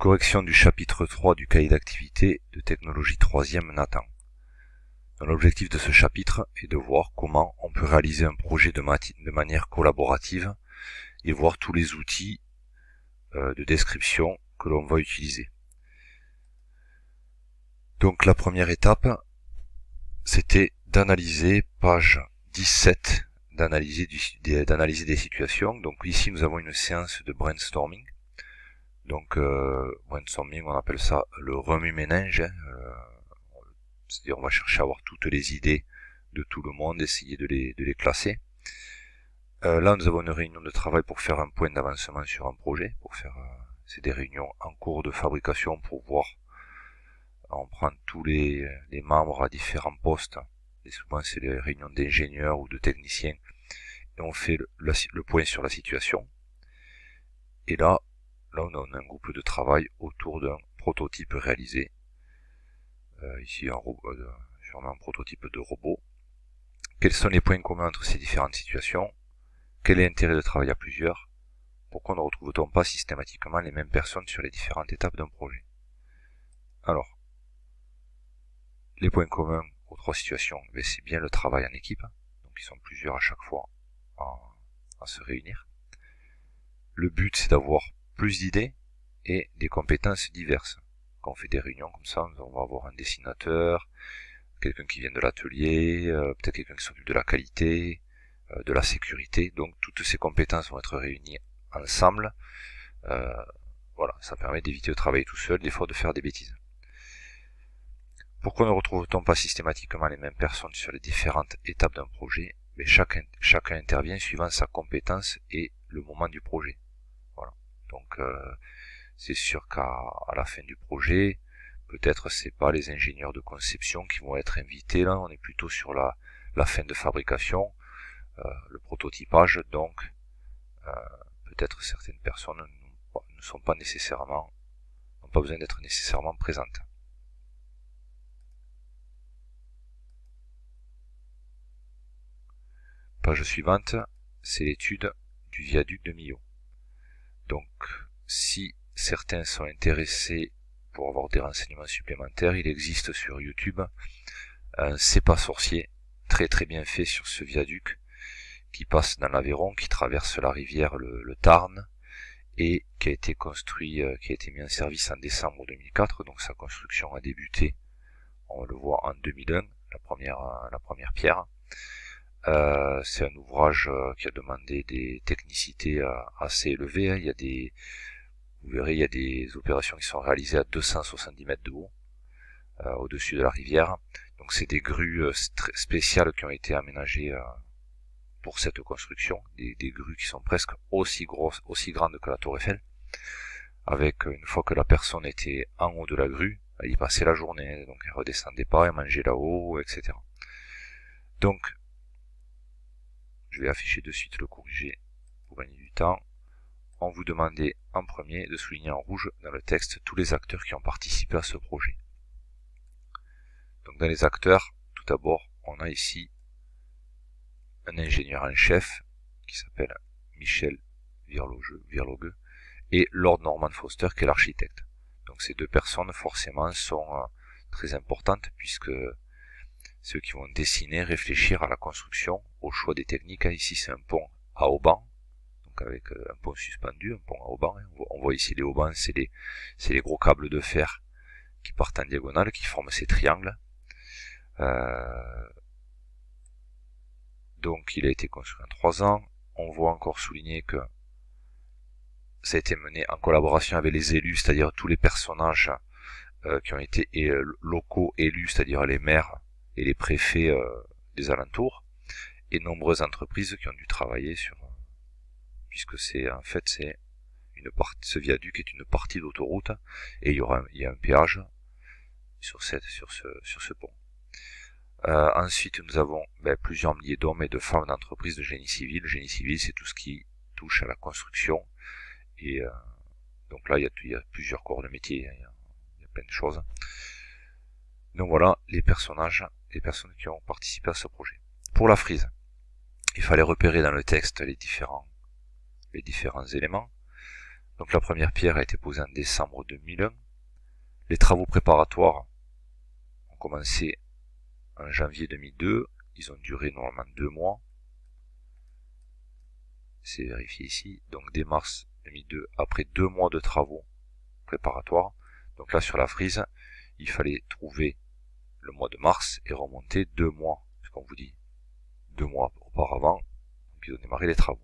Correction du chapitre 3 du cahier d'activité de technologie 3e Nathan. L'objectif de ce chapitre est de voir comment on peut réaliser un projet de manière collaborative et voir tous les outils de description que l'on va utiliser. Donc la première étape, c'était d'analyser, page 17, d'analyser des situations. Donc ici nous avons une séance de brainstorming. Donc brainstorming, on appelle ça le remue-ménage. C'est-à-dire on va chercher à avoir toutes les idées de tout le monde, essayer de les classer. Là nous avons une réunion de travail pour faire un point d'avancement sur un projet, c'est des réunions en cours de fabrication pour voir. On prend tous les membres à différents postes, et souvent c'est les réunions d'ingénieurs ou de techniciens, et on fait le point sur la situation. Et là on a un groupe de travail autour d'un prototype réalisé. Ici sûrement un prototype de robot. Quels sont les points communs entre ces différentes situations? Quel est l'intérêt de travailler à plusieurs? Pourquoi ne retrouve-t-on pas systématiquement les mêmes personnes sur les différentes étapes d'un projet? Alors, les points communs aux trois situations, c'est bien le travail en équipe, donc ils sont plusieurs à chaque fois à se réunir. Le but, c'est d'avoir plus d'idées et des compétences diverses. Quand on fait des réunions comme ça, on va avoir un dessinateur, quelqu'un qui vient de l'atelier, peut-être quelqu'un qui s'occupe de la qualité, de la sécurité. Donc toutes ces compétences vont être réunies ensemble. Voilà, ça permet d'éviter de travailler tout seul, des fois de faire des bêtises. Pourquoi ne retrouve-t-on pas systématiquement les mêmes personnes sur les différentes étapes d'un projet? Mais chacun intervient suivant sa compétence et le moment du projet. Voilà. Donc c'est sûr qu'à la fin du projet, peut-être c'est pas les ingénieurs de conception qui vont être invités là, on est plutôt sur la fin de fabrication, le prototypage, donc peut-être certaines personnes n'ont pas besoin d'être nécessairement présentes. Page suivante, c'est l'étude du viaduc de Millau. Donc, si certains sont intéressés pour avoir des renseignements supplémentaires, il existe sur YouTube un C'est pas sorcier, très très bien fait sur ce viaduc qui passe dans l'Aveyron, qui traverse la rivière le Tarn, et qui a été construit, qui a été mis en service en décembre 2004, donc sa construction a débuté, on le voit en 2001, la première pierre. C'est un ouvrage qui a demandé des technicités assez élevées. Vous verrez, il y a des opérations qui sont réalisées à 270 mètres de haut, au-dessus de la rivière. Donc c'est des grues spéciales qui ont été aménagées pour cette construction, des grues qui sont presque aussi grosses, aussi grandes que la Tour Eiffel. Avec une fois que la personne était en haut de la grue, elle y passait la journée, donc elle redescendait pas, elle mangeait là-haut, etc. Donc je vais afficher de suite le corrigé pour gagner du temps. On vous demandait en premier de souligner en rouge dans le texte tous les acteurs qui ont participé à ce projet. Donc dans les acteurs, tout d'abord, on a ici un ingénieur en chef qui s'appelle Michel Virlogue et Lord Norman Foster qui est l'architecte. Donc ces deux personnes forcément sont très importantes puisque ceux qui vont dessiner, réfléchir à la construction, au choix des techniques. Ici c'est un pont à haubans, donc avec un pont suspendu, un pont à haubans. On voit ici les haubans, c'est les gros câbles de fer qui partent en diagonale, qui forment ces triangles. Donc il a été construit en 3 ans. On voit encore souligner que ça a été mené en collaboration avec les élus, c'est-à-dire tous les personnages qui ont été locaux élus, c'est-à-dire les maires et les préfets des alentours, et nombreuses entreprises qui ont dû travailler sur, puisque ce viaduc est une partie d'autoroute, et il y a un péage sur ce pont. Ensuite, nous avons plusieurs milliers d'hommes et de femmes d'entreprises de génie civil. Génie civil, c'est tout ce qui touche à la construction, et donc là, il y a plusieurs corps de métier, il y a plein de choses. Donc voilà les personnes qui ont participé à ce projet. Pour la frise, il fallait repérer dans le texte les différents éléments. Donc la première pierre a été posée en décembre 2001. Les travaux préparatoires ont commencé en janvier 2002. Ils ont duré normalement 2 mois. C'est vérifié ici. Donc dès mars 2002, après 2 mois de travaux préparatoires. Donc là sur la frise, il fallait trouver le mois de mars et remonter 2 mois, puisqu'on vous dit 2 mois auparavant, donc ils ont démarré les travaux.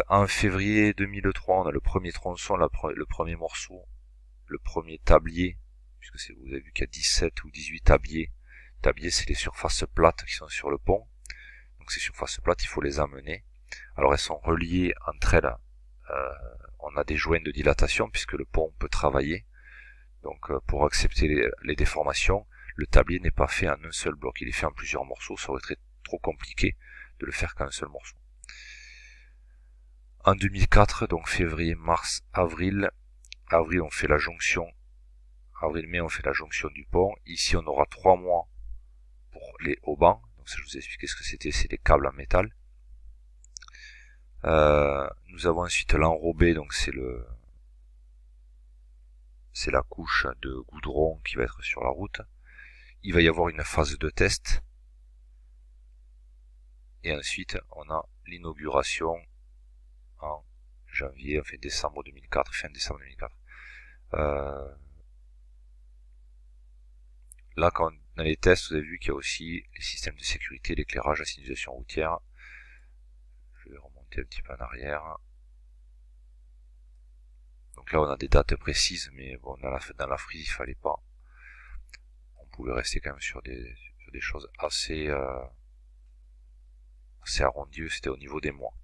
En février 2003, on a le premier tronçon, le premier morceau, le premier tablier, puisque vous avez vu qu'il y a 17 ou 18 tabliers. Tabliers, c'est les surfaces plates qui sont sur le pont. Donc ces surfaces plates, il faut les amener. Alors elles sont reliées entre elles. On a des joints de dilatation puisque le pont peut travailler. Donc pour accepter les déformations, le tablier n'est pas fait en un seul bloc. Il est fait en plusieurs morceaux. Ça aurait été trop compliqué de le faire qu'en un seul morceau. En 2004, donc février, mars, avril, on fait la jonction. Avril-mai, on fait la jonction du pont. Ici, on aura 3 mois pour les haubans. Donc ça, je vous ai expliqué ce que c'était. C'est des câbles en métal. Nous avons ensuite l'enrobé. Donc c'est la couche de goudron qui va être sur la route. Il va y avoir une phase de test. Et ensuite, on a l'inauguration en janvier, enfin décembre 2004, fin décembre 2004. Là, quand dans les tests, vous avez vu qu'il y a aussi les systèmes de sécurité, l'éclairage, la signalisation routière. Je vais remonter un petit peu en arrière. Donc là, on a des dates précises, mais bon, dans la frise, il fallait pas. On pouvait rester quand même sur des choses assez arrondies. C'était au niveau des mois.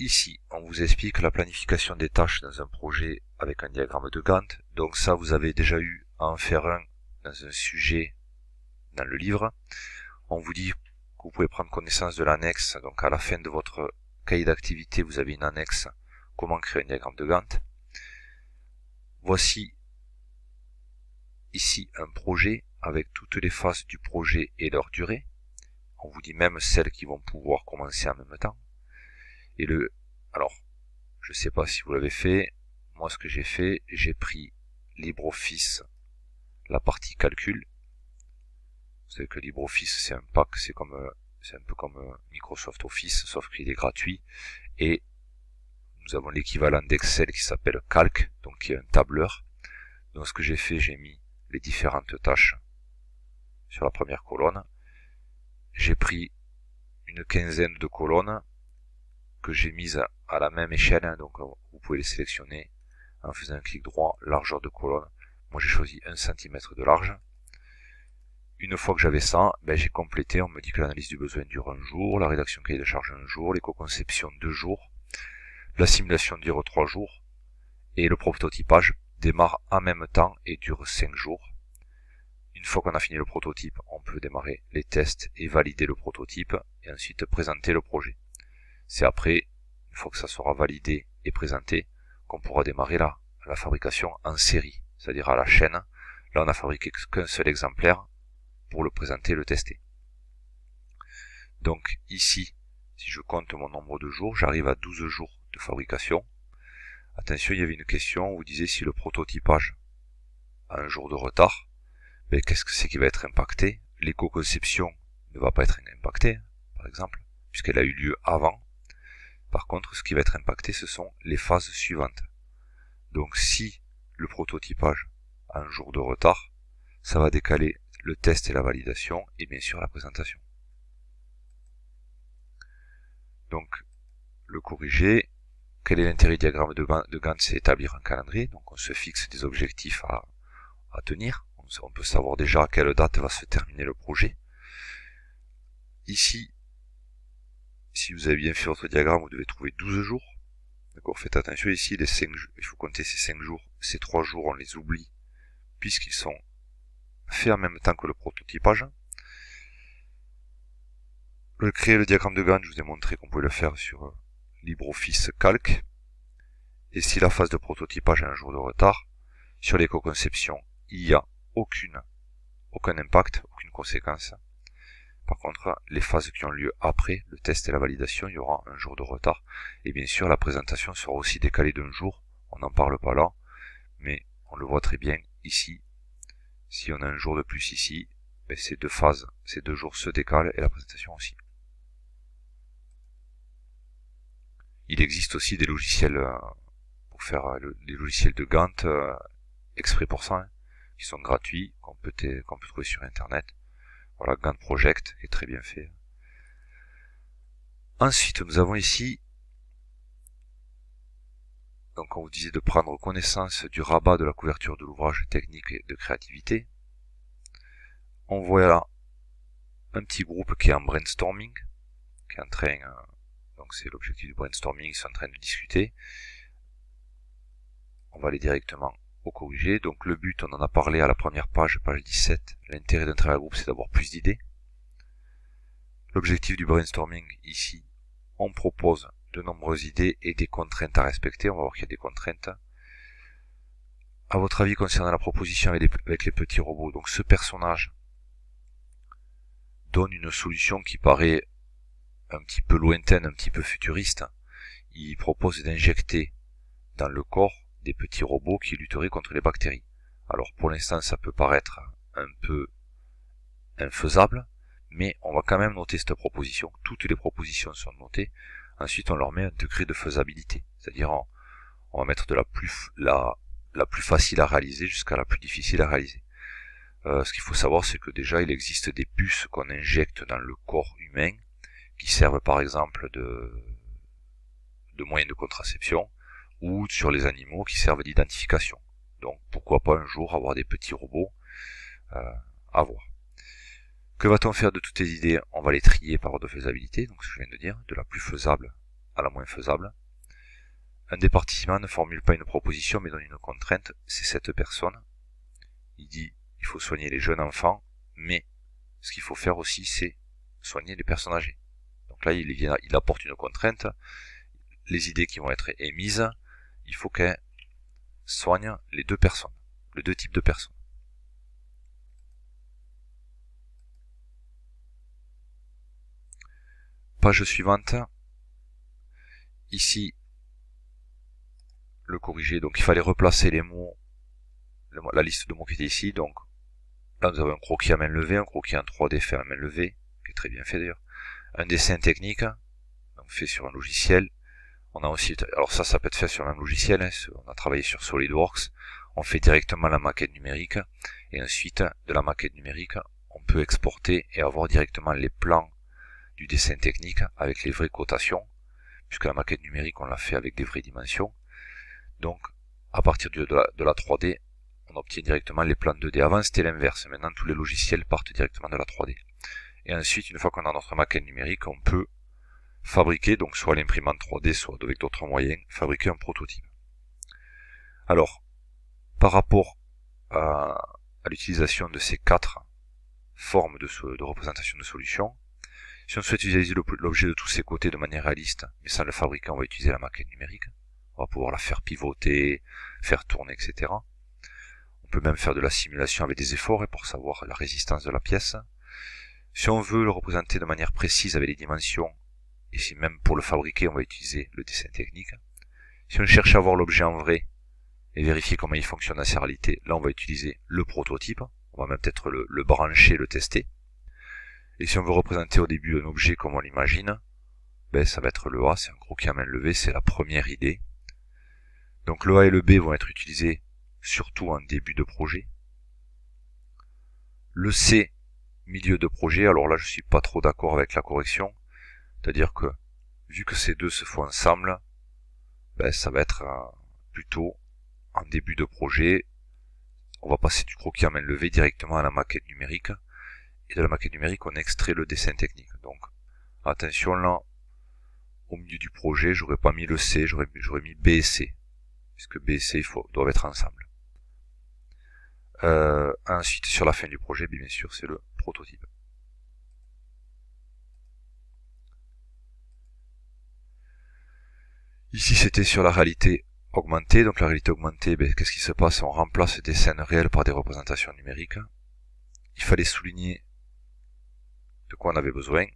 Ici, on vous explique la planification des tâches dans un projet avec un diagramme de Gantt. Donc ça, vous avez déjà eu à en faire un dans un sujet dans le livre. On vous dit que vous pouvez prendre connaissance de l'annexe. Donc à la fin de votre cahier d'activité, vous avez une annexe comment créer un diagramme de Gantt. Voici ici un projet avec toutes les phases du projet et leur durée. On vous dit même celles qui vont pouvoir commencer en même temps. Et alors, je sais pas si vous l'avez fait. Moi, ce que j'ai fait, j'ai pris LibreOffice, la partie calcul. Vous savez que LibreOffice, c'est un pack, c'est un peu comme Microsoft Office, sauf qu'il est gratuit. Et nous avons l'équivalent d'Excel qui s'appelle Calc, donc qui est un tableur. Donc, ce que j'ai fait, j'ai mis les différentes tâches sur la première colonne. J'ai pris une quinzaine de colonnes que j'ai mises à la même échelle, donc vous pouvez les sélectionner en faisant un clic droit, largeur de colonne. Moi j'ai choisi 1 cm de large. Une fois que j'avais ça, j'ai complété. On me dit que l'analyse du besoin dure 1 jour, la rédaction cahier de charge 1 jour, l'éco-conception 2 jours, la simulation dure 3 jours, et le prototypage démarre en même temps et dure 5 jours. Une fois qu'on a fini le prototype, on peut démarrer les tests et valider le prototype, et ensuite présenter le projet. C'est après, une fois que ça sera validé et présenté, qu'on pourra démarrer la fabrication en série, c'est-à-dire à la chaîne. Là, on n'a fabriqué qu'un seul exemplaire pour le présenter et le tester. Donc ici, si je compte mon nombre de jours, j'arrive à 12 jours de fabrication. Attention, il y avait une question, on vous disait si le prototypage a 1 jour de retard, qu'est-ce que c'est qui va être impacté? L'éco-conception ne va pas être impactée, par exemple, puisqu'elle a eu lieu avant. Par contre, ce qui va être impacté, ce sont les phases suivantes. Donc si le prototypage a 1 jour de retard, ça va décaler le test et la validation, et bien sûr la présentation. Donc, le corriger. Quel est l'intérêt du diagramme de Gantt? C'est établir un calendrier. Donc on se fixe des objectifs à tenir. On peut savoir déjà à quelle date va se terminer le projet. Ici, si vous avez bien fait votre diagramme, vous devez trouver 12 jours. D'accord, faites attention ici, les 5 jours, il faut compter ces 5 jours. Ces 3 jours, on les oublie, puisqu'ils sont faits en même temps que le prototypage. Créer le diagramme de Gantt, je vous ai montré qu'on pouvait le faire sur LibreOffice Calc. Et si la phase de prototypage a 1 jour de retard, sur l'éco-conception, il n'y a aucun impact, aucune conséquence. Par contre, les phases qui ont lieu après le test et la validation, il y aura un jour de retard. Et bien sûr, la présentation sera aussi décalée d'un jour. On n'en parle pas là, mais on le voit très bien ici. Si on a un jour de plus ici, ces deux phases, ces 2 jours se décalent et la présentation aussi. Il existe aussi des logiciels pour faire les logiciels de Gantt exprès pour ça, hein, qui sont gratuits, qu'on peut trouver sur internet. Voilà, Gantt Project est très bien fait. Ensuite, nous avons ici, donc on vous disait de prendre connaissance du rabat de la couverture de l'ouvrage technique et de créativité. On voit là un petit groupe qui est en brainstorming, qui est en train, donc c'est l'objectif du brainstorming, ils sont en train de discuter. On va aller directement au corrigé. Donc le but, on en a parlé à la première page, page 17. L'intérêt d'un travail à groupe, c'est d'avoir plus d'idées. L'objectif du brainstorming, ici, on propose de nombreuses idées et des contraintes à respecter. On va voir qu'il y a des contraintes. À votre avis, concernant la proposition avec les petits robots, donc ce personnage donne une solution qui paraît un petit peu lointaine, un petit peu futuriste. Il propose d'injecter dans le corps des petits robots qui lutteraient contre les bactéries. Alors pour l'instant, ça peut paraître un peu infaisable, mais on va quand même noter cette proposition. Toutes les propositions sont notées. Ensuite, on leur met un degré de faisabilité. C'est-à-dire, on va mettre de la plus facile à réaliser jusqu'à la plus difficile à réaliser. Ce qu'il faut savoir, c'est que déjà, il existe des puces qu'on injecte dans le corps humain qui servent par exemple de moyens de contraception, ou sur les animaux qui servent d'identification. Donc pourquoi pas un jour avoir des petits robots à voir. Que va-t-on faire de toutes ces idées? On va les trier par ordre de faisabilité, donc ce que je viens de dire, de la plus faisable à la moins faisable. Un des participants ne formule pas une proposition mais donne une contrainte, c'est cette personne. Il dit il faut soigner les jeunes enfants, mais ce qu'il faut faire aussi c'est soigner les personnes âgées. Donc là il apporte une contrainte, les idées qui vont être émises, il faut qu'elles soignent les deux personnes, les deux types de personnes. Page suivante. Ici, le corriger. Donc il fallait replacer les mots, la liste de mots qui était ici. Donc là nous avons un croquis à main levée, un croquis en 3D fait à main levée, qui est très bien fait d'ailleurs. Un dessin technique, donc fait sur un logiciel. On a aussi, alors ça peut être fait sur un logiciel, hein, on a travaillé sur SolidWorks, on fait directement la maquette numérique, et ensuite de la maquette numérique, on peut exporter et avoir directement les plans du dessin technique avec les vraies cotations, puisque la maquette numérique on l'a fait avec des vraies dimensions. Donc à partir de la 3D, on obtient directement les plans 2D. Avant c'était l'inverse, maintenant tous les logiciels partent directement de la 3D. Et ensuite, une fois qu'on a notre maquette numérique, on peut fabriquer, donc soit l'imprimante 3D, soit avec d'autres moyens, fabriquer un prototype. Alors, par rapport à l'utilisation de ces 4 formes de représentation de solutions, si on souhaite visualiser l'objet de tous ses côtés de manière réaliste, mais sans le fabriquer, on va utiliser la maquette numérique. On va pouvoir la faire pivoter, faire tourner, etc. On peut même faire de la simulation avec des efforts pour savoir la résistance de la pièce. Si on veut le représenter de manière précise avec les dimensions, et si même pour le fabriquer, on va utiliser le dessin technique. Si on cherche à voir l'objet en vrai et vérifier comment il fonctionne à sa réalité, là on va utiliser le prototype. On va même peut-être le brancher, le tester. Et si on veut représenter au début un objet comme on l'imagine, ça va être le A, c'est un croquis à main levée, c'est la première idée. Donc le A et le B vont être utilisés surtout en début de projet. Le C, milieu de projet, alors là je suis pas trop d'accord avec la correction, c'est-à-dire que vu que ces deux se font ensemble, ça va être plutôt en début de projet. On va passer du croquis à main levée directement à la maquette numérique, et de la maquette numérique on extrait le dessin technique. Donc attention là, au milieu du projet j'aurais pas mis le C, j'aurais mis B et C, puisque B et C doivent être ensemble. Ensuite sur la fin du projet, bien sûr c'est le prototype. Ici c'était sur la réalité augmentée, donc la réalité augmentée, qu'est-ce qui se passe? On remplace des scènes réelles par des représentations numériques. Il fallait souligner de quoi on avait besoin.